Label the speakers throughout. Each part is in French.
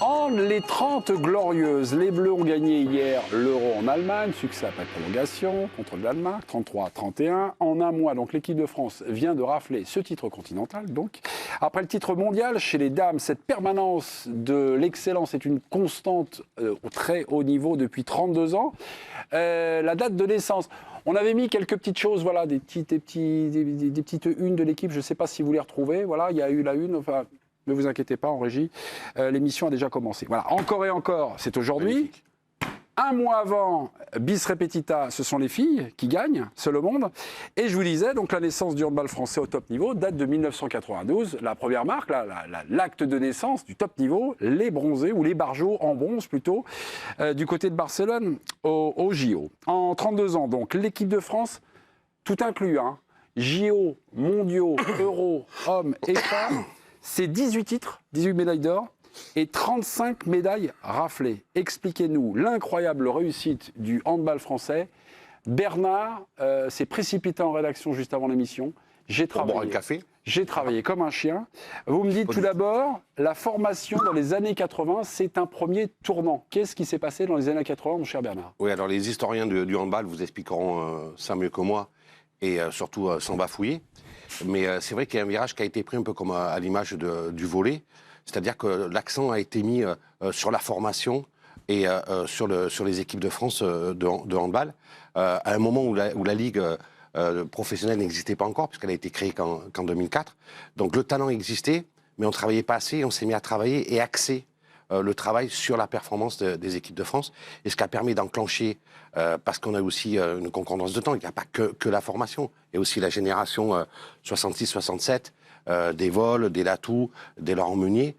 Speaker 1: En les 30 glorieuses, les Bleus ont gagné hier l'Euro en Allemagne, succès après prolongation contre le Danemark, 33-31. En un mois, donc l'équipe de France vient de rafler ce titre continental. Donc, après le titre mondial, chez les dames, cette permanence de l'excellence est une constante au très haut niveau depuis 32 ans. La date de naissance. On avait mis quelques petites choses, voilà, des petites unes de l'équipe. Je ne sais pas si vous les retrouvez. Voilà, il y a eu la une. Enfin, ne vous inquiétez pas, en régie, l'émission a déjà commencé. Voilà, encore et encore, c'est aujourd'hui.
Speaker 2: Magnifique.
Speaker 1: Un mois avant, bis repetita, ce sont les filles qui gagnent, c'est le monde. Et je vous disais, donc la naissance du handball français au top niveau date de 1992. La première marque, l'acte de naissance du top niveau, les bronzés, ou les barjots en bronze plutôt, du côté de Barcelone au JO. En 32 ans, donc, l'équipe de France, tout inclus, hein, JO, mondiaux, euros, hommes et femmes, c'est 18 titres, 18 médailles d'or et 35 médailles raflées. Expliquez-nous l'incroyable réussite du handball français. Bernard s'est précipité en rédaction juste avant l'émission. J'ai travaillé comme un chien. Vous me dites tout d'abord, la formation dans les années 80, c'est un premier tournant. Qu'est-ce qui s'est passé dans les années 80, mon cher Bernard?
Speaker 2: Oui, alors les historiens du handball vous expliqueront ça mieux que moi, et surtout sans bafouiller. Mais c'est vrai qu'il y a un virage qui a été pris un peu comme à l'image du volley, c'est-à-dire que l'accent a été mis sur la formation et sur les équipes de France de handball, à un moment où la Ligue professionnelle n'existait pas encore, puisqu'elle a été créée qu'en 2004. Donc le talent existait, mais on ne travaillait pas assez, on s'est mis à travailler et axer le travail sur la performance des équipes de France, et ce qui a permis d'enclencher, parce qu'on a aussi une concordance de temps, il n'y a pas que la formation, il y a aussi la génération 66-67, des Vols, des Latou, des Laurent Meunier,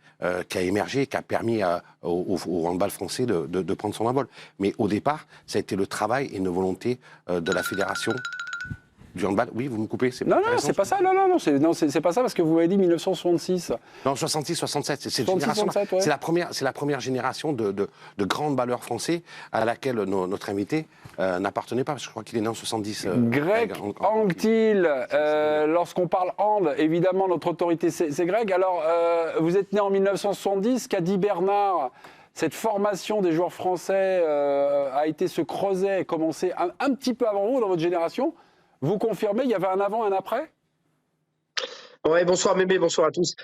Speaker 2: qui a émergé, qui a permis au handball français de prendre son envol. Mais au départ, ça a été le travail et une volonté de la fédération du handball. Oui, vous me coupez,
Speaker 1: Non, c'est pas ça. Non, c'est pas ça, parce que vous m'avez dit 1966.
Speaker 2: Non, 66-67, c'est cette
Speaker 1: 66,
Speaker 2: génération-là.
Speaker 1: 67, ouais.
Speaker 2: C'est la première génération de grands handballeurs français à laquelle notre invité n'appartenait pas, parce que je crois qu'il est né en 70.
Speaker 1: Greg Anquetil, lorsqu'on parle hand, évidemment, notre autorité, c'est Greg. Alors, vous êtes né en 1970, qu'a dit Bernard? Cette formation des joueurs français a été se creuser et commencer un petit peu avant vous, dans votre génération. Vous confirmez, il y avait un avant et un après?
Speaker 3: Ouais, bonsoir Mémé, bonsoir à tous.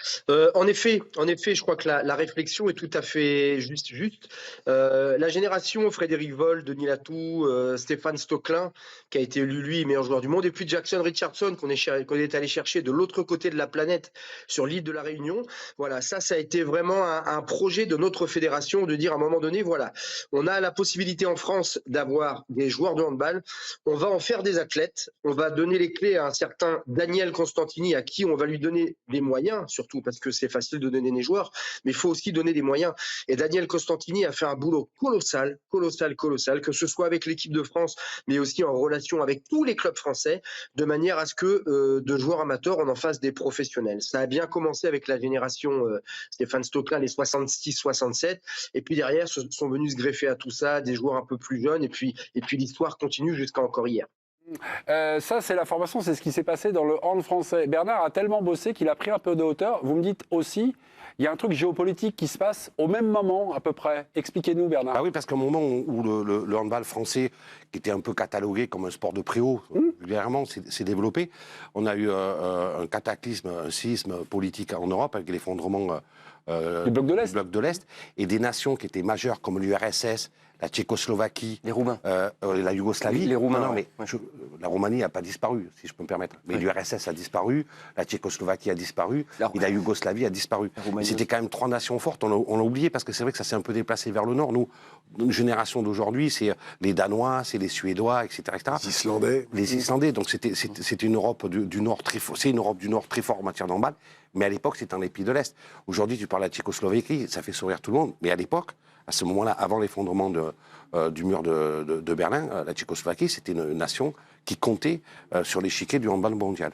Speaker 3: En effet, je crois que la réflexion est tout à fait juste. La génération Frédéric Vold, Denis Latou, Stéphane Stocklin, qui a été élu lui meilleur joueur du monde, et puis Jackson Richardson qu'on est allé chercher de l'autre côté de la planète sur l'île de la Réunion. Voilà, ça a été vraiment un projet de notre fédération de dire à un moment donné, voilà, on a la possibilité en France d'avoir des joueurs de handball, on va en faire des athlètes, on va donner les clés à un certain Daniel Constantini, à qui on va lui donner des moyens, surtout parce que c'est facile de donner des joueurs, mais il faut aussi donner des moyens. Et Daniel Constantini a fait un boulot colossal, que ce soit avec l'équipe de France, mais aussi en relation avec tous les clubs français, de manière à ce que de joueurs amateurs, on en fasse des professionnels. Ça a bien commencé avec la génération Stéphane Stocklin, les 66-67, et puis derrière sont venus se greffer à tout ça des joueurs un peu plus jeunes, et puis l'histoire continue jusqu'à encore hier.
Speaker 1: Ça, c'est la formation, c'est ce qui s'est passé dans le hand français. Bernard a tellement bossé qu'il a pris un peu de hauteur. Vous me dites aussi, il y a un truc géopolitique qui se passe au même moment, à peu près. Expliquez-nous, Bernard.
Speaker 2: Ah oui, parce qu'au moment où le handball français, qui était un peu catalogué comme un sport de préau, vulgairement, s'est développé, on a eu un cataclysme, un séisme politique en Europe, avec l'effondrement
Speaker 1: du bloc
Speaker 2: de l'Est, et des nations qui étaient majeures, comme l'URSS, la Tchécoslovaquie,
Speaker 4: les Roumains,
Speaker 2: la Yougoslavie.
Speaker 4: les Roumains.
Speaker 2: Non, mais la Roumanie n'a pas disparu, si je peux me permettre. Mais l'URSS a disparu, la Tchécoslovaquie a disparu, et la Yougoslavie a disparu. C'était quand même trois nations fortes. On l'a oublié parce que c'est vrai que ça s'est un peu déplacé vers le nord. Nous, notre génération d'aujourd'hui, c'est les Danois, c'est les Suédois, etc., etc. Les Islandais. Donc c'était une Europe du Nord très forte. C'est une Europe du Nord très forte en matière d'handball. Mais à l'époque, c'était un pays de l'Est. Aujourd'hui, tu parles de la Tchécoslovaquie, ça fait sourire tout le monde. Mais à l'époque, à ce moment-là, avant l'effondrement du mur de Berlin, la Tchécoslovaquie, c'était une nation qui comptait sur l'échiquier du handball mondial.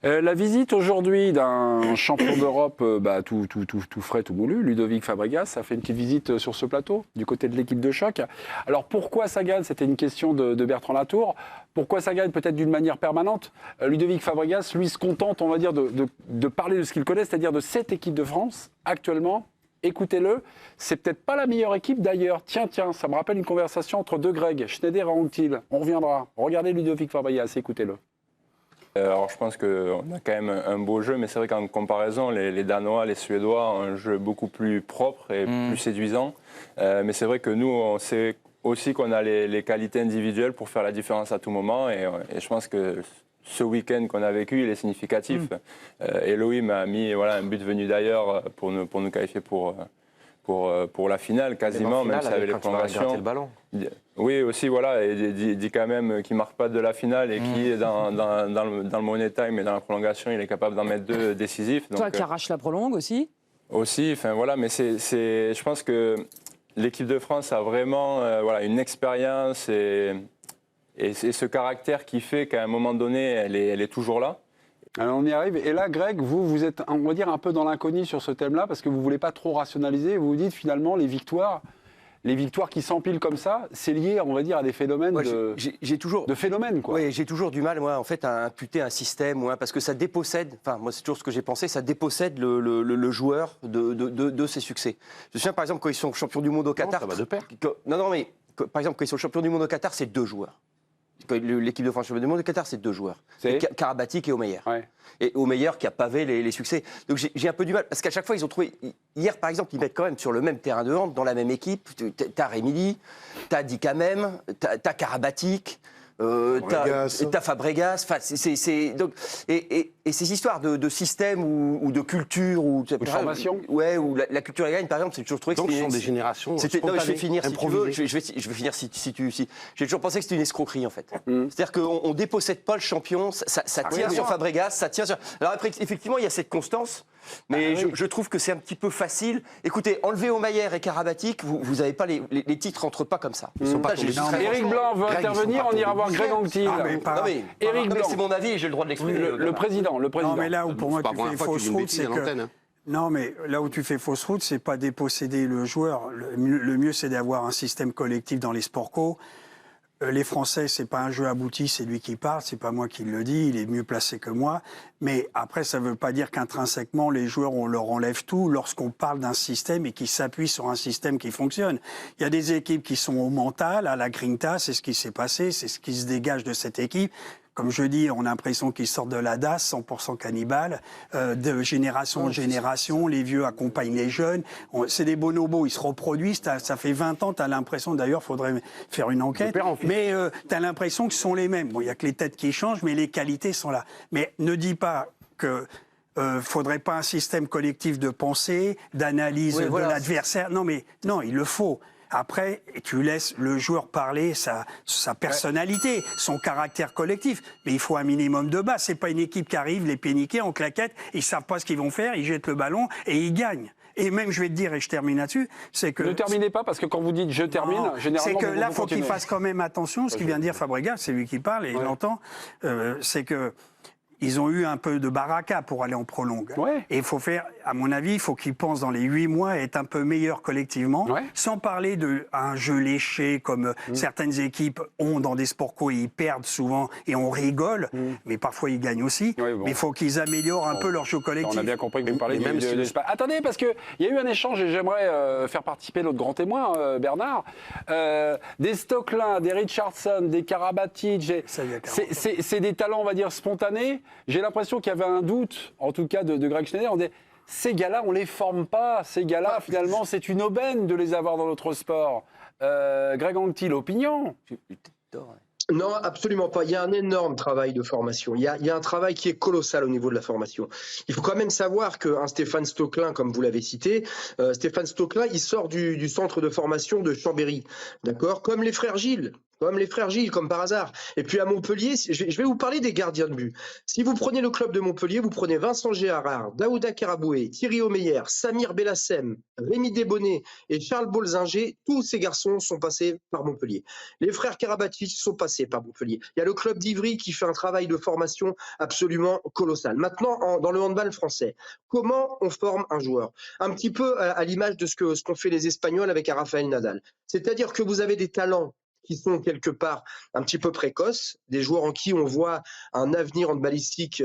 Speaker 1: La visite aujourd'hui d'un champion d'Europe tout frais, tout moulu, Ludovic Fabregas, a fait une petite visite sur ce plateau, du côté de l'équipe de choc. Alors pourquoi ça gagne? C'était une question de Bertrand Latour. Pourquoi ça gagne peut-être d'une manière permanente? Ludovic Fabregas, lui, se contente, on va dire, de parler de ce qu'il connaît, c'est-à-dire de cette équipe de France, actuellement, écoutez-le, c'est peut-être pas la meilleure équipe d'ailleurs. Tiens, ça me rappelle une conversation entre deux Greg, Schneider et Anquetil. On reviendra. Regardez Ludovic Fabregas, écoutez-le.
Speaker 4: Alors je pense qu'on a quand même un beau jeu, mais c'est vrai qu'en comparaison, les Danois, les Suédois ont un jeu beaucoup plus propre et plus séduisant. Mais c'est vrai que nous, on sait aussi qu'on a les qualités individuelles pour faire la différence à tout moment. Et je pense que ce week-end qu'on a vécu, il est significatif. Elohim a mis un but venu d'ailleurs pour nous qualifier pour la finale quasiment, même si avec les prolongations.
Speaker 5: Le ballon.
Speaker 4: Oui, aussi, voilà, et dit quand même qu'il ne marque pas de la finale et qui est dans le money time et dans la prolongation, il est capable d'en mettre 2 décisifs.
Speaker 6: Toi qui arrache la prolongue aussi.
Speaker 4: Aussi, enfin voilà, mais je pense que l'équipe de France a vraiment une expérience et ce caractère qui fait qu'à un moment donné, elle est toujours là.
Speaker 1: Alors on y arrive. Et là, Greg, vous êtes, on va dire, un peu dans l'inconnu sur ce thème-là parce que vous ne voulez pas trop rationaliser. Vous vous dites finalement les victoires qui s'empilent comme ça, c'est lié, on va dire, à des phénomènes
Speaker 5: j'ai toujours,
Speaker 1: de phénomènes, quoi.
Speaker 5: Oui, j'ai toujours du mal, moi, en fait, à imputer un système, parce que ça dépossède, enfin, moi, c'est toujours ce que j'ai pensé, ça dépossède le joueur de ses succès. Je me souviens, par exemple, quand ils sont champions du monde au Qatar.
Speaker 2: Ça va de pair.
Speaker 5: Non, mais par exemple, quand ils sont champions du monde au Qatar, c'est 2 joueurs. L'équipe de France champion du monde au Qatar, c'est 2 joueurs. Karabatic et Omeyer.
Speaker 1: Ouais.
Speaker 5: Et Omeyer qui a pavé les succès. Donc j'ai un peu du mal, parce qu'à chaque fois, ils ont trouvé... Hier, par exemple, ils mettent quand même sur le même terrain de hand, dans la même équipe. T'as Rémilly, t'as Dikamem, t'as Karabatic, t'as Fabregas. Enfin, et ces histoires de système ou de culture... Ou
Speaker 1: de formation.
Speaker 5: Ouais, ou la culture gagne, par exemple, c'est toujours trouvé que
Speaker 2: Donc, ce sont des générations
Speaker 5: non, je vais finir, si tu veux. Je vais finir si tu... J'ai toujours pensé que c'était une escroquerie, en fait. C'est-à-dire qu'on ne dépossède pas le champion, ça tient sur Fabregas, ça tient sur... Alors après, effectivement, il y a cette constance, mais je trouve que c'est un petit peu facile. Écoutez, enlevez Omeyer et Karabatic, vous n'avez pas... Les titres rentrent pas comme ça. Ils sont pas
Speaker 1: Éric Blanc veut intervenir, on ira voir Greg Anquetil.
Speaker 5: Éric Blanc, c'est mon avis et j'ai le droit de l'exprimer.
Speaker 1: Le président.
Speaker 7: Non, mais là où pour moi tu fais fausse route, c'est que...
Speaker 2: Hein.
Speaker 7: Non, mais là où tu fais fausse route, c'est pas déposséder le joueur. Le mieux, c'est d'avoir un système collectif dans les sports co. Les Français, c'est pas un jeu abouti, c'est lui qui parle, c'est pas moi qui le dis, il est mieux placé que moi. Mais après, ça veut pas dire qu'intrinsèquement, les joueurs, on leur enlève tout lorsqu'on parle d'un système et qui s'appuie sur un système qui fonctionne. Il y a des équipes qui sont au mental, à la grinta, c'est ce qui s'est passé, c'est ce qui se dégage de cette équipe. Comme je dis, on a l'impression qu'ils sortent de la DAS, 100% cannibales, de génération en génération, les vieux accompagnent les jeunes. C'est des bonobos, ils se reproduisent. Ça fait 20 ans, tu as l'impression, d'ailleurs, faudrait faire une enquête, mais tu as l'impression que ce sont les mêmes. Bon, il n'y a que les têtes qui changent, mais les qualités sont là. Mais ne dis pas que... faudrait pas un système collectif de pensée, d'analyse de l'adversaire. Non, mais non, il le faut. Après, tu laisses le joueur parler sa personnalité, son caractère collectif. Mais il faut un minimum de base. C'est pas une équipe qui arrive, les pieds niqués, en claquette, ils savent pas ce qu'ils vont faire, ils jettent le ballon et ils gagnent. Et même, je vais te dire, et je termine là-dessus, c'est que...
Speaker 1: Ne terminez pas, parce que quand vous dites « je termine », généralement...
Speaker 7: C'est que là, il faut qu'il fasse quand même attention. Ce qu'il vient de dire Fabregas, c'est lui qui parle, et il l'entend, c'est que... Ils ont eu un peu de baraka pour aller en prolongue.
Speaker 1: Ouais.
Speaker 7: Et il faut faire, à mon avis, il faut qu'ils pensent dans les 8 mois à être un peu meilleurs collectivement, sans parler d'un jeu léché comme certaines équipes ont dans des sports co et ils perdent souvent et on rigole, mais parfois ils gagnent aussi. Mais il faut qu'ils améliorent un peu leur jeu collectif.
Speaker 1: On a bien compris que vous parlez
Speaker 2: même
Speaker 1: de Attendez, parce qu'il y a eu un échange et j'aimerais faire participer notre grand témoin, Bernard. Des Stocklin, des Richardson, des Karabatic, c'est des talents, on va dire, spontanés. J'ai l'impression qu'il y avait un doute, en tout cas de Greg Schneider. On dit, ces gars-là, on ne les forme pas. Ces gars-là, finalement, c'est une aubaine de les avoir dans notre sport. Greg Anquetil, opinion?
Speaker 3: Non, absolument pas. Il y a un énorme travail de formation. Il y a un travail qui est colossal au niveau de la formation. Il faut quand même savoir qu'un Stéphane Stocklin, comme vous l'avez cité, Stéphane Stocklin, il sort du centre de formation de Chambéry, d'accord, comme les frères Gilles. Comme par hasard. Et puis à Montpellier, je vais vous parler des gardiens de but. Si vous prenez le club de Montpellier, vous prenez Vincent Gérard, Daouda Karaboué, Thierry Omeyer, Samir Bellassem, Rémi Desbonnets et Charles Bolzinger. Tous ces garçons sont passés par Montpellier. Les frères Karabatic sont passés par Montpellier. Il y a le club d'Ivry qui fait un travail de formation absolument colossal. Maintenant, dans le handball français, comment on forme un joueur? Un petit peu à l'image de ce qu'ont fait les Espagnols avec Rafael Nadal. C'est-à-dire que vous avez des talents qui sont quelque part un petit peu précoces, des joueurs en qui on voit un avenir handballistique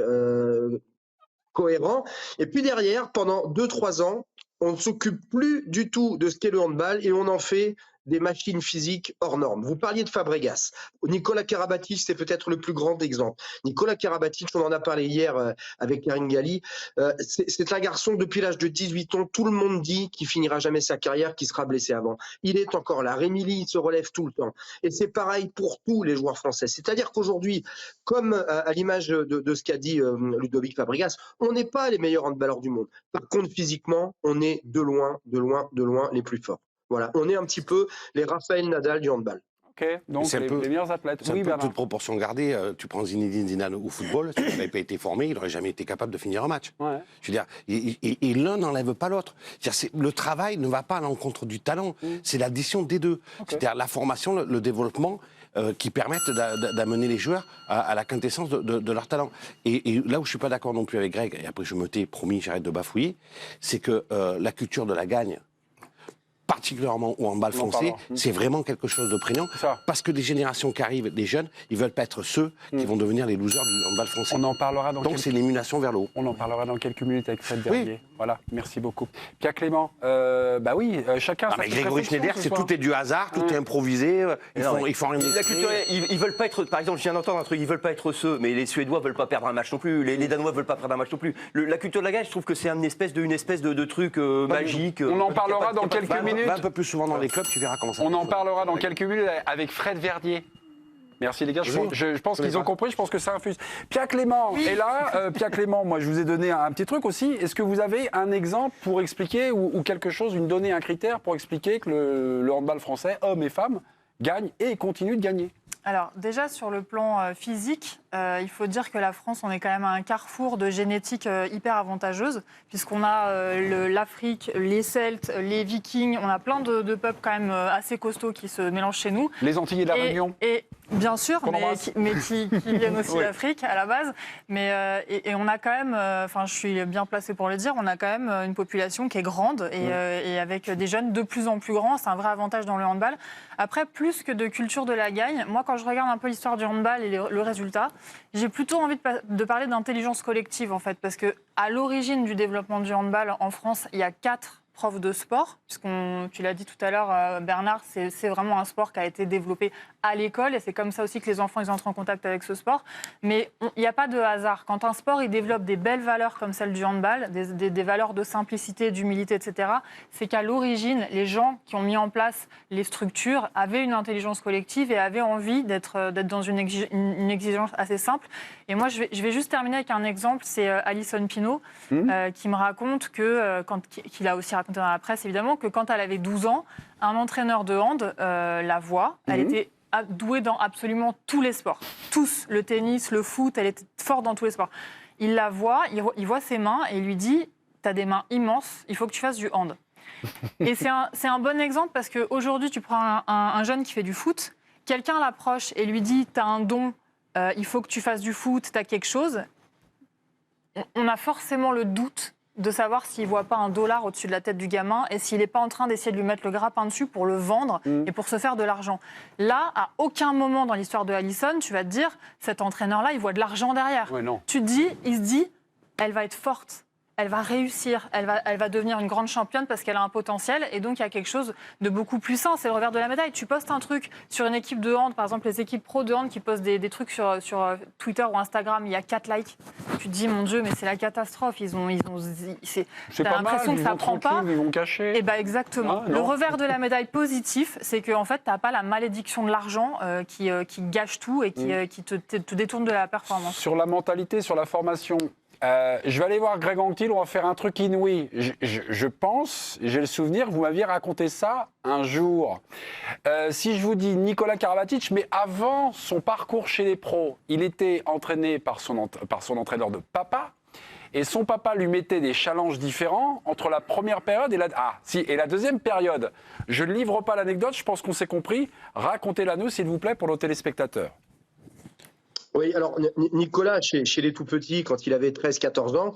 Speaker 3: cohérent. Et puis derrière, pendant 2-3 ans, on ne s'occupe plus du tout de ce qu'est le handball et on en fait des machines physiques hors normes. Vous parliez de Fabregas. Nicolas Karabatic, c'est peut-être le plus grand exemple. Nicolas Karabatic, on en a parlé hier avec Karine Galli, c'est un garçon depuis l'âge de 18 ans, tout le monde dit qu'il finira jamais sa carrière, qu'il sera blessé avant. Il est encore là. Rémi Lee, il se relève tout le temps. Et c'est pareil pour tous les joueurs français. C'est-à-dire qu'aujourd'hui, comme à l'image de ce qu'a dit Ludovic Fabregas, on n'est pas les meilleurs handballeurs du monde. Par contre, physiquement, on est de loin les plus forts. Voilà, on est un petit peu les Raphaël Nadal du handball.
Speaker 1: Ok, donc les meilleurs athlètes.
Speaker 2: C'est
Speaker 1: Oui,
Speaker 2: un peu
Speaker 1: Bernard.
Speaker 2: toute proportion gardée. Tu prends Zinedine Zidane au football, s'il n'avait pas été formé, il n'aurait jamais été capable de finir un match.
Speaker 1: Ouais.
Speaker 2: Je veux dire, et l'un n'enlève pas l'autre. Le travail ne va pas à l'encontre du talent, c'est l'addition des deux.
Speaker 1: Okay.
Speaker 2: C'est-à-dire la formation, le développement qui permettent d'amener les joueurs à la quintessence de leur talent. Et là où je ne suis pas d'accord non plus avec Greg, et après je me tais, promis, j'arrête de bafouiller, c'est que la culture de la gagne, particulièrement au handball français, c'est vraiment quelque chose de prégnant. Parce que des générations qui arrivent, des jeunes, ils ne veulent pas être ceux qui vont devenir les losers du handball français.
Speaker 1: On en parlera dans
Speaker 2: Donc c'est l'émulation vers le haut.
Speaker 1: On en parlera dans quelques minutes avec Fred Verdier. Voilà, merci beaucoup. Pierre Clément, bah oui, chacun.
Speaker 2: Mais Grégory Schneider, tout est du hasard, tout est improvisé. Ils font rien.
Speaker 5: La culture, ils veulent pas être. Par exemple, je viens d'entendre un truc. Ils veulent pas être ceux, mais les Suédois veulent pas perdre un match non plus. Les Danois veulent pas perdre un match non plus. La culture de la gagne, je trouve que c'est une espèce de truc magique.
Speaker 1: On en parlera dans quelques minutes.
Speaker 2: Va un peu plus souvent dans les clubs, tu verras comment ça.
Speaker 1: On en parlera dans quelques minutes avec Fred Verdier. Merci les gars, je pense qu'ils ont compris, je pense que ça infuse. Pierre Clément est là. Pierre Clément, moi je vous ai donné un petit truc aussi. Est-ce que vous avez un exemple pour expliquer, ou quelque chose, une donnée, un critère pour expliquer que le handball français, hommes et femmes, gagne et continue de gagner?
Speaker 6: Alors déjà sur le plan physique, il faut dire que la France, on est quand même à un carrefour de génétique hyper avantageuse, puisqu'on a l'Afrique, les Celtes, les Vikings, on a plein de peuples quand même assez costauds qui se mélangent chez nous.
Speaker 1: Les Antilles et la Réunion.
Speaker 6: Et bien sûr, mais qui viennent aussi
Speaker 1: Oui.
Speaker 6: d'Afrique à la base. Mais et on a quand même, enfin je suis bien placée pour le dire, on a quand même une population qui est grande et avec des jeunes de plus en plus grands. C'est un vrai avantage dans le handball. Après, plus que de culture de la gagne, moi quand je regarde un peu l'histoire du handball et le résultat, j'ai plutôt envie de parler d'intelligence collective en fait, parce que à l'origine du développement du handball en France, il y a 4 profs de sport, tu l'as dit tout à l'heure, Bernard, c'est vraiment un sport qui a été développé à l'école et c'est comme ça aussi que les enfants ils entrent en contact avec ce sport. Mais il n'y a pas de hasard. Quand un sport il développe des belles valeurs comme celle du handball, des valeurs de simplicité, d'humilité, etc., c'est qu'à l'origine, les gens qui ont mis en place les structures avaient une intelligence collective et avaient envie d'être dans une exigence assez simple. Et moi, je vais juste terminer avec un exemple, c'est Alison Pinault qui me raconte qu'il a aussi raconté dans la presse évidemment, que quand elle avait 12 ans, un entraîneur de hand la voit, elle était douée dans absolument tous les sports. Tous, le tennis, le foot, elle était forte dans tous les sports. Il la voit, il voit ses mains et il lui dit « T'as des mains immenses, il faut que tu fasses du hand ». Et c'est un bon exemple parce qu'aujourd'hui, tu prends un jeune qui fait du foot, quelqu'un l'approche et lui dit « T'as un don, il faut que tu fasses du foot, t'as quelque chose ». On a forcément le doute de savoir s'il ne voit pas $1 au-dessus de la tête du gamin et s'il n'est pas en train d'essayer de lui mettre le grappin dessus pour le vendre et pour se faire de l'argent. Là, à aucun moment dans l'histoire de Alison, tu vas te dire, cet entraîneur-là, il voit de l'argent derrière.
Speaker 1: Ouais, non.
Speaker 6: Il se dit, elle va être forte. Elle va réussir, elle va devenir une grande championne parce qu'elle a un potentiel et donc il y a quelque chose de beaucoup plus sain, c'est le revers de la médaille. Tu postes un truc sur une équipe de hand, par exemple les équipes pro de hand qui postent des trucs sur Twitter ou Instagram, il y a 4 likes. Tu te dis mon Dieu mais c'est la catastrophe, t'as l'impression que ça prend pas.
Speaker 1: Ils vont cacher.
Speaker 6: Et bah exactement. Le revers de la médaille positif, c'est que en fait t'as pas la malédiction de l'argent qui gâche tout et qui te détourne de la performance.
Speaker 1: Sur la mentalité, sur la formation. Je vais aller voir Greg Anquetil, on va faire un truc inouï. Je pense, j'ai le souvenir que vous m'aviez raconté ça un jour. Si je vous dis Nicolas Karabatic, mais avant son parcours chez les pros, il était entraîné par son entraîneur de papa. Et son papa lui mettait des challenges différents entre la première période et la deuxième période. Je ne livre pas l'anecdote, je pense qu'on s'est compris. Racontez-la nous, s'il vous plaît, pour nos téléspectateurs.
Speaker 3: Oui, alors Nicolas, chez les tout-petits, quand il avait 13-14 ans,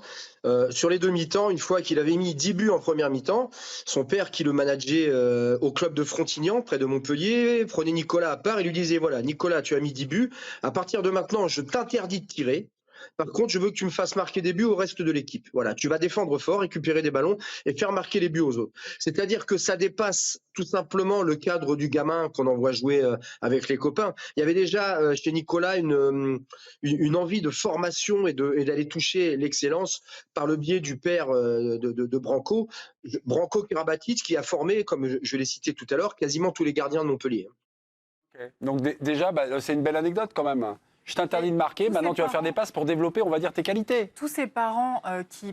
Speaker 3: sur les 2 mi-temps, une fois qu'il avait mis 10 buts en première mi-temps, son père, qui le manageait au club de Frontignan, près de Montpellier, prenait Nicolas à part et lui disait, voilà, Nicolas, tu as mis 10 buts, à partir de maintenant, je t'interdis de tirer. Par contre, je veux que tu me fasses marquer des buts au reste de l'équipe. Voilà, tu vas défendre fort, récupérer des ballons et faire marquer les buts aux autres. C'est-à-dire que ça dépasse tout simplement le cadre du gamin qu'on envoie jouer avec les copains. Il y avait déjà chez Nicolas une envie de formation et d'aller toucher l'excellence par le biais du père de Branco, Branco Karabatic, qui a formé, comme je l'ai cité tout à l'heure, quasiment tous les gardiens de Montpellier.
Speaker 1: Donc déjà, c'est une belle anecdote quand même. Je t'interdis de marquer, maintenant tu vas faire des passes pour développer, on va dire, tes qualités.
Speaker 6: Tous ces parents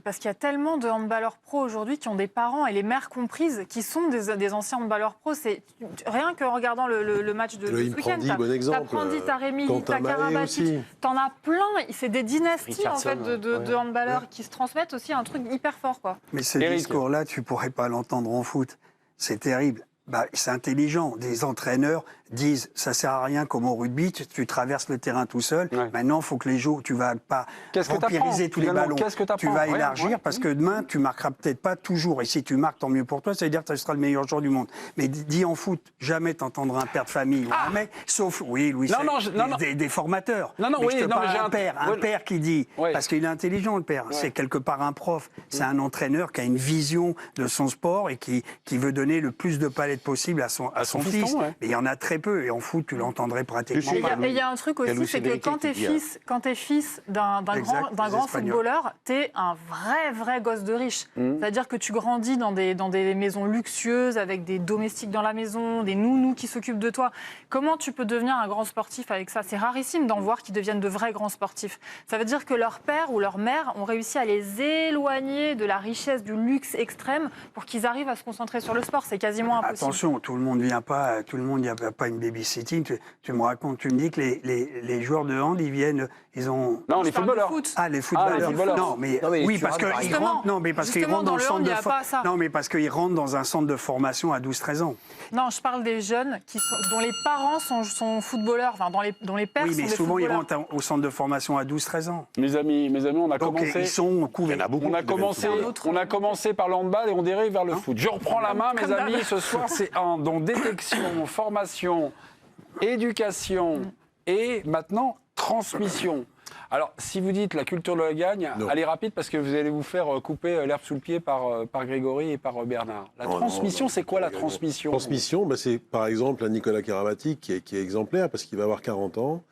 Speaker 6: parce qu'il y a tellement de handballeurs pro aujourd'hui qui ont des parents, et les mères comprises, qui sont des anciens handballeurs pro. Rien que en regardant le match de ce week-end, t'as Prandi, t'as Rémi, t'as Karabatic, t'en as plein. C'est des dynasties en fait, de handballeurs qui se transmettent aussi un truc hyper fort, quoi.
Speaker 7: Mais ce discours-là, tu pourrais pas l'entendre en foot. C'est terrible. C'est intelligent. Des entraîneurs disent ça sert à rien comme au rugby, tu traverses le terrain tout seul. Ouais. Maintenant, il faut que les jours, tu vas pas vampiriser tous les ballons. Tu vas élargir parce que demain, tu marqueras peut-être pas toujours. Et si tu marques, tant mieux pour toi, ça veut dire que tu seras le meilleur joueur du monde. Mais dis en foot, jamais t'entendras un père de famille ou un mec, sauf, oui, Louis, des formateurs. Un père qui dit, parce qu'il est intelligent le père, c'est quelque part un prof, c'est un entraîneur qui a une vision de son sport et qui veut donner le plus de palettes possible à son fils. Mais il y en a très peu, et en foot, tu l'entendrais pratiquement pas.
Speaker 6: Et il y a un truc aussi, c'est que quand t'es fils d'un grand footballeur, t'es un vrai gosse de riche. C'est-à-dire que tu grandis dans des maisons luxueuses, avec des domestiques dans la maison, des nounous qui s'occupent de toi. Comment tu peux devenir un grand sportif avec ça? C'est rarissime d'en voir qui deviennent de vrais grands sportifs. Ça veut dire que leur père ou leur mère ont réussi à les éloigner de la richesse, du luxe extrême, pour qu'ils arrivent à se concentrer sur le sport. C'est quasiment impossible.
Speaker 7: Attention, tout le monde n'y a pas une babysitting. Tu me racontes, tu me dis que les joueurs de hand, ils viennent, ils ont...
Speaker 1: Non, les footballeurs.
Speaker 7: Les footballeurs. Non, mais oui, parce qu'ils rentrent, qu'ils rentrent dans le centre de non, mais parce qu'ils rentrent dans un centre de formation à 12-13 ans.
Speaker 6: Non, je parle des jeunes dont les parents sont footballeurs, enfin, dont les pères sont des footballeurs. Oui, mais souvent, ils rentrent au centre de formation à 12-13 ans.
Speaker 1: Mes amis, on a commencé...
Speaker 7: Ils sont couverts.
Speaker 1: On a commencé par le handball et on dérive vers le foot. Je reprends la main, mes amis, ce soir, c'est donc détection, formation, éducation et maintenant transmission. Alors, si vous dites la culture de la gagne, allez rapide parce que vous allez vous faire couper l'herbe sous le pied par Grégory et par Bernard. La transmission, c'est quoi la transmission?
Speaker 8: Transmission, c'est par exemple un Nicolas Karabatic qui est exemplaire parce qu'il va avoir 40 ans.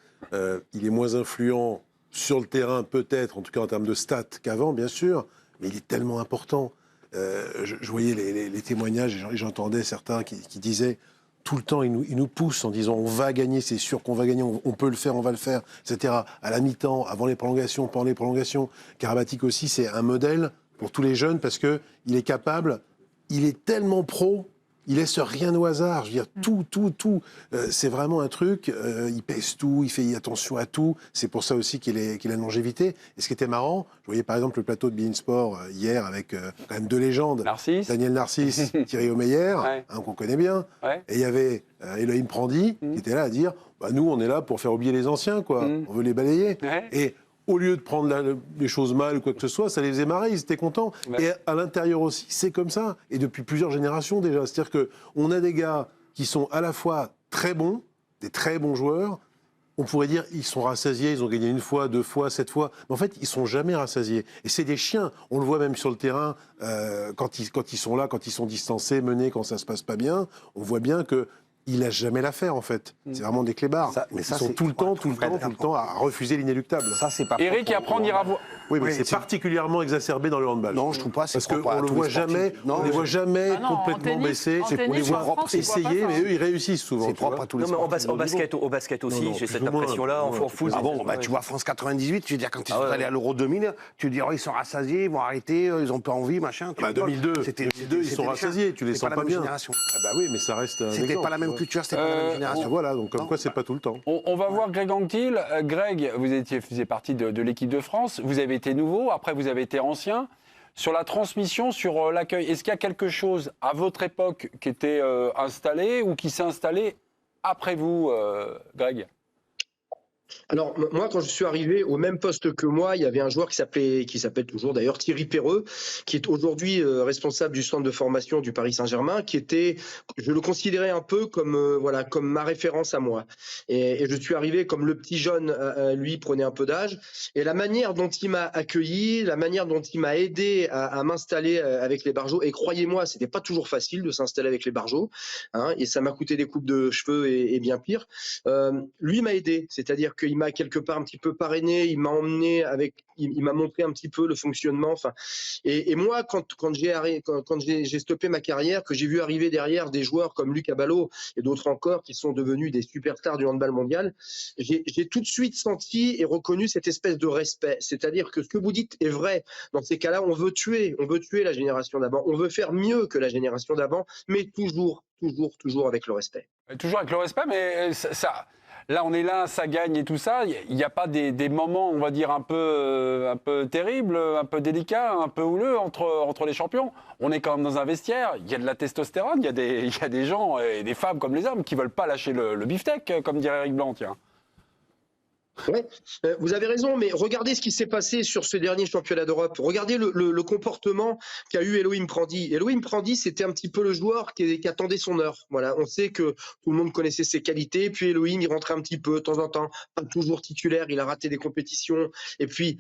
Speaker 8: Il est moins influent sur le terrain, peut-être, en tout cas en termes de stats qu'avant, bien sûr, mais il est tellement important. Je voyais les témoignages et j'entendais certains qui disaient tout le temps, ils nous poussent en disant on va gagner, c'est sûr qu'on va gagner, on peut le faire, on va le faire, etc. À la mi-temps, avant les prolongations, pendant les prolongations. Karabatic aussi, c'est un modèle pour tous les jeunes parce qu'il est capable, il est tellement pro. Il laisse rien au hasard, je veux dire, tout. C'est vraiment un truc, il pèse tout, il fait attention à tout. C'est pour ça aussi qu'il a une longévité. Et ce qui était marrant, je voyais par exemple le plateau de beIN Sport hier avec quand même deux légendes.
Speaker 1: Narcisse.
Speaker 8: Daniel Narcisse, Thierry Omeyer, qu'on connaît bien. Ouais. Et il y avait Elohim Prandi qui était là à dire, nous on est là pour faire oublier les anciens, quoi. On veut les balayer. Ouais. Et au lieu de prendre les choses mal ou quoi que ce soit, ça les faisait marrer, ils étaient contents. Ouais. Et à l'intérieur aussi, c'est comme ça. Et depuis plusieurs générations déjà. C'est-à-dire qu'on a des gars qui sont à la fois très bons, des très bons joueurs. On pourrait dire ils sont rassasiés, ils ont gagné 1 fois, 2 fois, 7 fois. Mais en fait, ils sont jamais rassasiés. Et c'est des chiens. On le voit même sur le terrain, quand ils sont là, quand ils sont distancés, menés, quand ça se passe pas bien. On voit bien que il n'a jamais l'affaire, en fait. C'est vraiment des clébards. Ils sont tout le temps à refuser l'inéluctable.
Speaker 5: Ça, c'est pas
Speaker 1: Eric, après, on ira voir.
Speaker 8: Oui, mais c'est particulièrement exacerbé dans le handball.
Speaker 2: Non, je trouve pas.
Speaker 8: Parce qu'on ne le voit jamais, complètement baissé. On les voit essayer, mais eux, ils réussissent souvent.
Speaker 2: C'est propre à tous les sports.
Speaker 5: Au basket aussi, j'ai cette impression-là. En foot.
Speaker 2: Ah bon, tu vois France 98, tu veux dire, quand ils sont allés à l'Euro 2000, tu dis, ils sont rassasiés, ils vont arrêter, ils n'ont pas envie, machin.
Speaker 8: 2002, ils sont rassasiés, tu les sens pas bien.
Speaker 2: Ah
Speaker 8: bah oui, mais ça reste un exemple.
Speaker 2: C'était pas la même culture, c'était pas la même génération.
Speaker 8: Voilà, donc comme quoi, c'est pas tout le temps.
Speaker 1: On va voir Greg Anquetil. Greg, vous faisiez partie de l'équipe de France. Vous avez été nouveau, après vous avez été ancien. Sur la transmission, sur l'accueil, est-ce qu'il y a quelque chose à votre époque qui était installé ou qui s'est installé après vous, Greg?
Speaker 3: Alors, moi, quand je suis arrivé au même poste que moi, il y avait un joueur qui s'appelle toujours d'ailleurs Thierry Perreux, qui est aujourd'hui responsable du centre de formation du Paris Saint-Germain, qui était, je le considérais un peu comme, voilà, comme ma référence à moi. Et je suis arrivé comme le petit jeune, lui prenait un peu d'âge. Et la manière dont il m'a accueilli, la manière dont il m'a aidé à m'installer avec les Barjots, et croyez-moi, c'était pas toujours facile de s'installer avec les Barjots, hein, et ça m'a coûté des coupes de cheveux et bien pire. Lui m'a aidé, c'est-à-dire qu'il m'a quelque part un petit peu parrainé, il m'a emmené il m'a montré un petit peu le fonctionnement. Enfin, et moi, quand j'ai stoppé ma carrière, que j'ai vu arriver derrière des joueurs comme Luc Abalo et d'autres encore qui sont devenus des superstars du handball mondial, j'ai tout de suite senti et reconnu cette espèce de respect. C'est-à-dire que ce que vous dites est vrai. Dans ces cas-là, on veut tuer la génération d'avant, on veut faire mieux que la génération d'avant, mais toujours avec le respect.
Speaker 1: Toujours avec le respect, mais là, on est là, ça gagne et tout ça. Il n'y a pas des moments, on va dire, un peu terribles, un peu délicats, un peu houleux entre les champions. On est quand même dans un vestiaire, il y a de la testostérone, il y a des gens, et des femmes comme les hommes, qui ne veulent pas lâcher le beefsteak, comme dirait Eric Blanc, tiens.
Speaker 3: Ouais, vous avez raison, mais regardez ce qui s'est passé sur ce dernier championnat d'Europe. Regardez le comportement qu'a eu Elohim Prandi. Elohim Prandi, c'était un petit peu le joueur qui attendait son heure. Voilà, on sait que tout le monde connaissait ses qualités, puis Elohim, il rentrait un petit peu de temps en temps, pas toujours titulaire, il a raté des compétitions. Et puis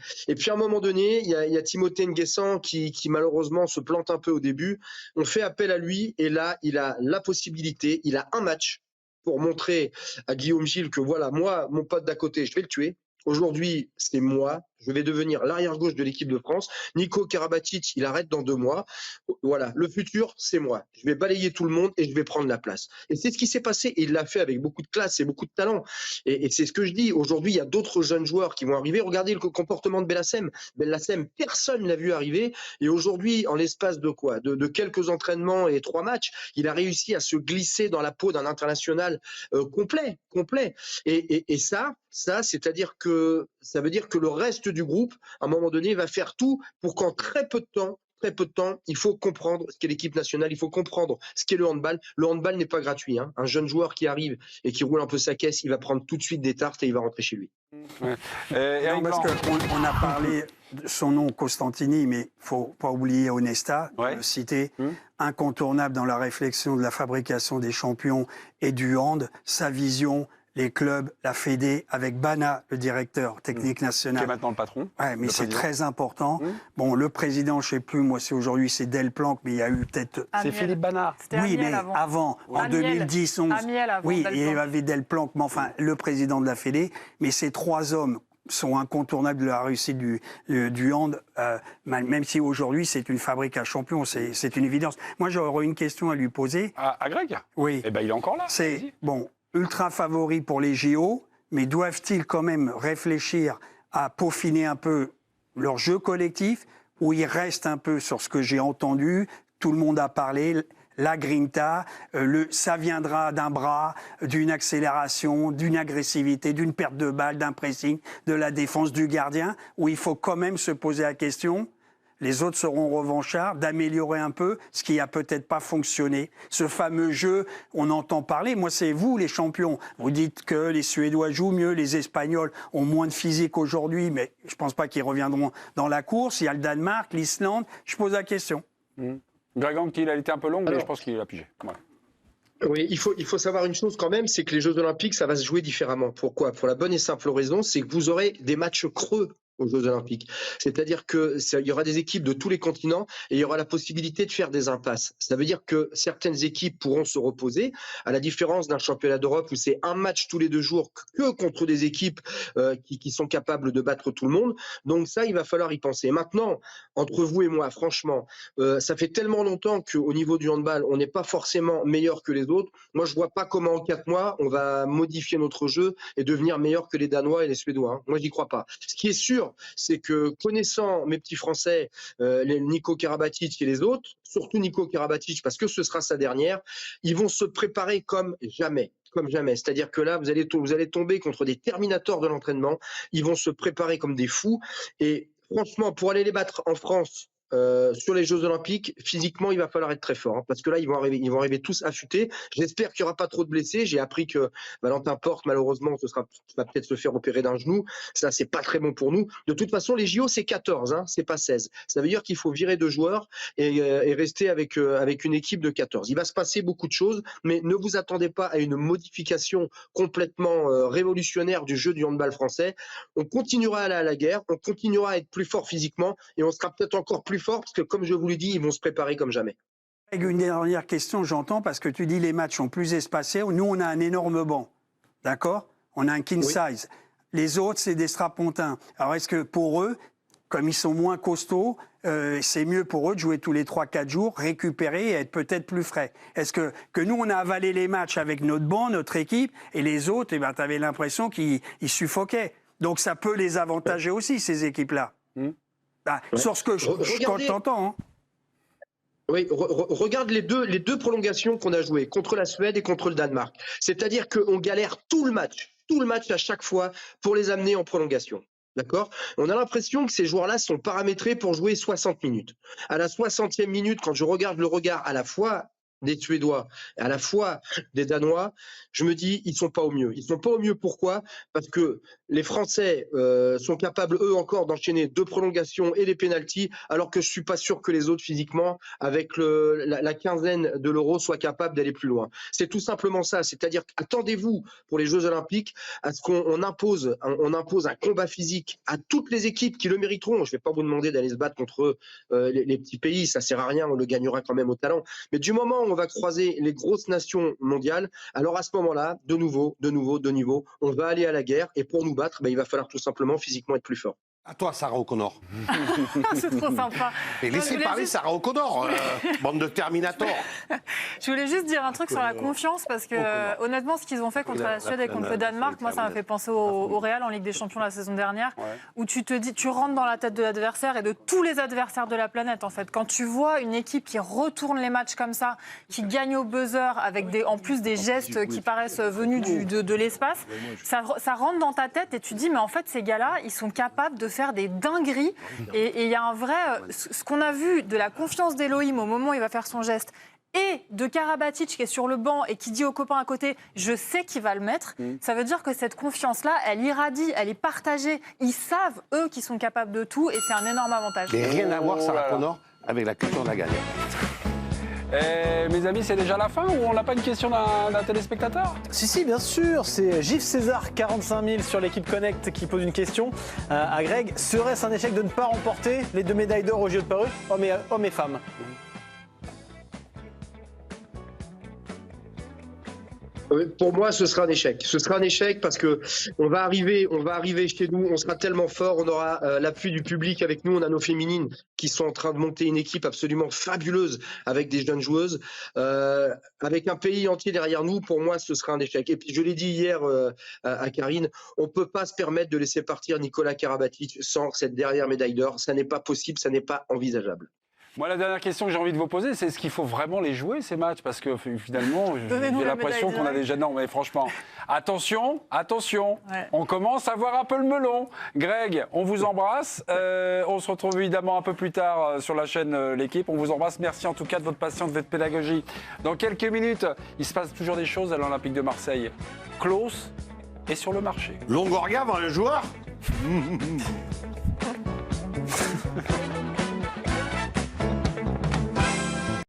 Speaker 3: à un moment donné, il y a Timothée Nguessan qui malheureusement se plante un peu au début. On fait appel à lui, et là, il a la possibilité, il a un match pour montrer à Guillaume Gilles que voilà, moi, mon pote d'à côté, je vais le tuer. Aujourd'hui, c'est moi. Je vais devenir l'arrière-gauche de l'équipe de France. Nico Karabatic, il arrête dans 2 mois. Voilà, le futur, c'est moi. Je vais balayer tout le monde et je vais prendre la place. Et c'est ce qui s'est passé. Et il l'a fait avec beaucoup de classe et beaucoup de talent. Et c'est ce que je dis. Aujourd'hui, il y a d'autres jeunes joueurs qui vont arriver. Regardez le comportement de Bellassem. Bellassem, personne ne l'a vu arriver. Et aujourd'hui, en l'espace de quoi de quelques entraînements et 3 matchs, il a réussi à se glisser dans la peau d'un international complet. Et ça, c'est-à-dire que ça veut dire que le reste du groupe, à un moment donné, va faire tout pour qu'en très peu de temps, il faut comprendre ce qu'est l'équipe nationale, il faut comprendre ce qu'est le handball. Le handball n'est pas gratuit, hein. Un jeune joueur qui arrive et qui roule un peu sa caisse, il va prendre tout de suite des tartes et il va rentrer chez lui.
Speaker 1: Ouais.
Speaker 7: Non, parce qu'on a parlé de son nom, Costantini, mais il ne faut pas oublier Onesta,
Speaker 1: Ouais.
Speaker 7: le citer, incontournable dans la réflexion de la fabrication des champions et du hand, sa vision, les clubs, la Fédé, avec Bana, le directeur technique
Speaker 1: qui est
Speaker 7: national.
Speaker 1: maintenant le patron.
Speaker 7: Ouais, mais
Speaker 1: le
Speaker 7: c'est
Speaker 1: président.
Speaker 7: très important. Bon, le président, je ne sais plus, moi, c'est aujourd'hui, c'est Delplanque, mais il y a eu peut-être...
Speaker 1: C'est Philippe Banard.
Speaker 6: C'était
Speaker 7: Oui,
Speaker 6: Amiel
Speaker 7: mais
Speaker 6: avant.
Speaker 7: en
Speaker 6: Amiel.
Speaker 7: 2010-11.
Speaker 6: Amiel avant
Speaker 7: Oui,
Speaker 6: Delplanque.
Speaker 7: il y avait Delplanque, mais enfin, le président de la Fédé. Mais ces 3 hommes sont incontournables de la réussite du hand, même si aujourd'hui, c'est une fabrique à champions, c'est une évidence. Moi, j'aurais une question à lui poser.
Speaker 1: À Greg.
Speaker 7: Oui.
Speaker 1: Eh ben, il est encore là.
Speaker 7: C'est,
Speaker 1: Vas-y.
Speaker 7: bon, ultra favori pour les JO, mais doivent-ils quand même réfléchir à peaufiner un peu leur jeu collectif, ou ils restent un peu sur ce que j'ai entendu, tout le monde a parlé, la grinta, ça viendra d'un bras, d'une accélération, d'une agressivité, d'une perte de balle, d'un pressing, de la défense du gardien, où il faut quand même se poser la question, les autres seront revanchards, d'améliorer un peu ce qui a peut-être pas fonctionné. Ce fameux jeu, on entend parler, moi c'est vous les champions. Vous dites que les Suédois jouent mieux, les Espagnols ont moins de physique aujourd'hui, mais je pense pas qu'ils reviendront dans la course. Il y a le Danemark, l'Islande. Je pose la question.
Speaker 1: Greg Anquetil, elle était un peu longue, mais
Speaker 3: Alors,
Speaker 1: je pense qu'il a pigé. Ouais.
Speaker 3: Oui, il faut savoir une chose quand même, c'est que les Jeux Olympiques, ça va se jouer différemment. Pourquoi? Pour la bonne et simple raison, c'est que vous aurez des matchs creux aux Jeux Olympiques. C'est-à-dire il y aura des équipes de tous les continents et il y aura la possibilité de faire des impasses. Ça veut dire que certaines équipes pourront se reposer, à la différence d'un championnat d'Europe où c'est un match tous les 2 jours que contre des équipes qui sont capables de battre tout le monde. Donc ça, il va falloir y penser. Maintenant, entre vous et moi, franchement, ça fait tellement longtemps qu'au niveau du handball, on n'est pas forcément meilleur que les autres. Moi, je vois pas comment en 4 mois, on va modifier notre jeu et devenir meilleur que les Danois et les Suédois, hein. Moi, j'y crois pas. Ce qui est sûr, c'est que connaissant mes petits Français, les Nico Karabatic et les autres, surtout Nico Karabatic, parce que ce sera sa dernière, ils vont se préparer comme jamais. C'est-à-dire que là, vous allez tomber contre des terminators de l'entraînement. Ils vont se préparer comme des fous. Et franchement, pour aller les battre en France, sur les Jeux Olympiques, physiquement, il va falloir être très fort, hein, parce que là, ils vont arriver tous affûtés. J'espère qu'il n'y aura pas trop de blessés. J'ai appris que Valentin Porte, malheureusement, va peut-être se faire opérer d'un genou. Ça, c'est pas très bon pour nous. De toute façon, les JO, c'est 14, hein, c'est pas 16. Ça veut dire qu'il faut virer 2 joueurs et rester avec une équipe de 14. Il va se passer beaucoup de choses, mais ne vous attendez pas à une modification complètement révolutionnaire du jeu du handball français. On continuera à aller à la guerre, on continuera à être plus fort physiquement et on sera peut-être encore plus fort parce que, comme je vous l'ai dit, ils vont se préparer comme jamais.
Speaker 7: Une dernière question, j'entends, parce que tu dis les matchs sont plus espacés. Nous, on a un énorme banc, d'accord? On a un king size. Les autres, c'est des strapontins. Alors, est-ce que pour eux, comme ils sont moins costauds, c'est mieux pour eux de jouer tous les 3-4 jours, récupérer et être peut-être plus frais? Est-ce que nous, on a avalé les matchs avec notre banc, notre équipe, et les autres, eh ben, tu avais l'impression qu'ils suffoquaient. Donc, ça peut les avantager aussi, ces équipes-là. Sur ce que je t'entends. Hein.
Speaker 3: Oui, regarde les deux prolongations qu'on a jouées, contre la Suède et contre le Danemark. C'est-à-dire qu'on galère tout le match à chaque fois pour les amener en prolongation. D'accord? On a l'impression que ces joueurs-là sont paramétrés pour jouer 60 minutes. À la 60e minute, quand je regarde le regard à la fois des Suédois et à la fois des Danois, je me dis, ils sont pas au mieux. Ils sont pas au mieux, pourquoi? Parce que les Français sont capables, eux encore, d'enchaîner 2 prolongations et les pénaltys, alors que je suis pas sûr que les autres, physiquement, avec la quinzaine de l'Euro, soient capables d'aller plus loin. C'est tout simplement ça. C'est-à-dire, attendez-vous, pour les Jeux Olympiques, à ce qu'on impose un combat physique à toutes les équipes qui le mériteront. Je vais pas vous demander d'aller se battre contre les petits pays, ça sert à rien, on le gagnera quand même au talent. Mais du moment où on va croiser les grosses nations mondiales, alors à ce moment-là, de nouveau, on va aller à la guerre, et pour nous battre, il va falloir tout simplement physiquement être plus fort.
Speaker 2: À toi, Sarah O'Connor.
Speaker 6: C'est trop sympa.
Speaker 2: Et laissez parler Sarah O'Connor, bande de Terminator.
Speaker 6: Je voulais juste dire un truc sur la confiance, parce que honnêtement, ce qu'ils ont fait contre la Suède et contre le Danemark, moi, ça m'a fait penser au Real en Ligue des Champions la saison dernière, où tu te dis, tu rentres dans la tête de l'adversaire et de tous les adversaires de la planète, en fait. Quand tu vois une équipe qui retourne les matchs comme ça, qui gagne au buzzer avec en plus des gestes qui paraissent venus de l'espace, ça rentre dans ta tête et tu dis, mais en fait, ces gars-là, ils sont capables de faire des dingueries. Et il y a un vrai... Ce qu'on a vu de la confiance d'Elohim au moment où il va faire son geste, et de Karabatic qui est sur le banc et qui dit aux copains à côté « je sais qu'il va le mettre », ça veut dire que cette confiance-là, elle irradie, elle est partagée. Ils savent, eux, qu'ils sont capables de tout, et c'est un énorme avantage.
Speaker 2: Mais rien à voir, Sarah O'Connor, avec la culture de la galère.
Speaker 1: Mes amis, c'est déjà la fin ou on n'a pas une question d'un téléspectateur?
Speaker 9: Si, bien sûr. C'est Gif César, 45 000 sur l'équipe Connect, qui pose une question à Greg. Serait-ce un échec de ne pas remporter les 2 médailles d'or aux JO de Paris, hommes et femmes?
Speaker 3: Pour moi, ce sera un échec. Ce sera un échec parce que on va arriver chez nous, on sera tellement fort, on aura l'appui du public avec nous, on a nos féminines qui sont en train de monter une équipe absolument fabuleuse avec des jeunes joueuses, avec un pays entier derrière nous. Pour moi, ce sera un échec. Et puis, je l'ai dit hier à Karine, on peut pas se permettre de laisser partir Nicolas Karabatic sans cette dernière médaille d'or. Ça n'est pas possible, ça n'est pas envisageable.
Speaker 1: Moi, la dernière question que j'ai envie de vous poser, c'est est-ce qu'il faut vraiment les jouer, ces matchs? Parce que finalement, j'ai l'impression qu'on a déjà... Non, mais franchement, attention, on commence à voir un peu le melon. Greg, on vous embrasse. On se retrouve évidemment un peu plus tard sur la chaîne L'Équipe. On vous embrasse. Merci en tout cas de votre patience, de votre pédagogie. Dans quelques minutes, il se passe toujours des choses à l'Olympique de Marseille. Klaus est sur le marché.
Speaker 2: Longoria, un joueur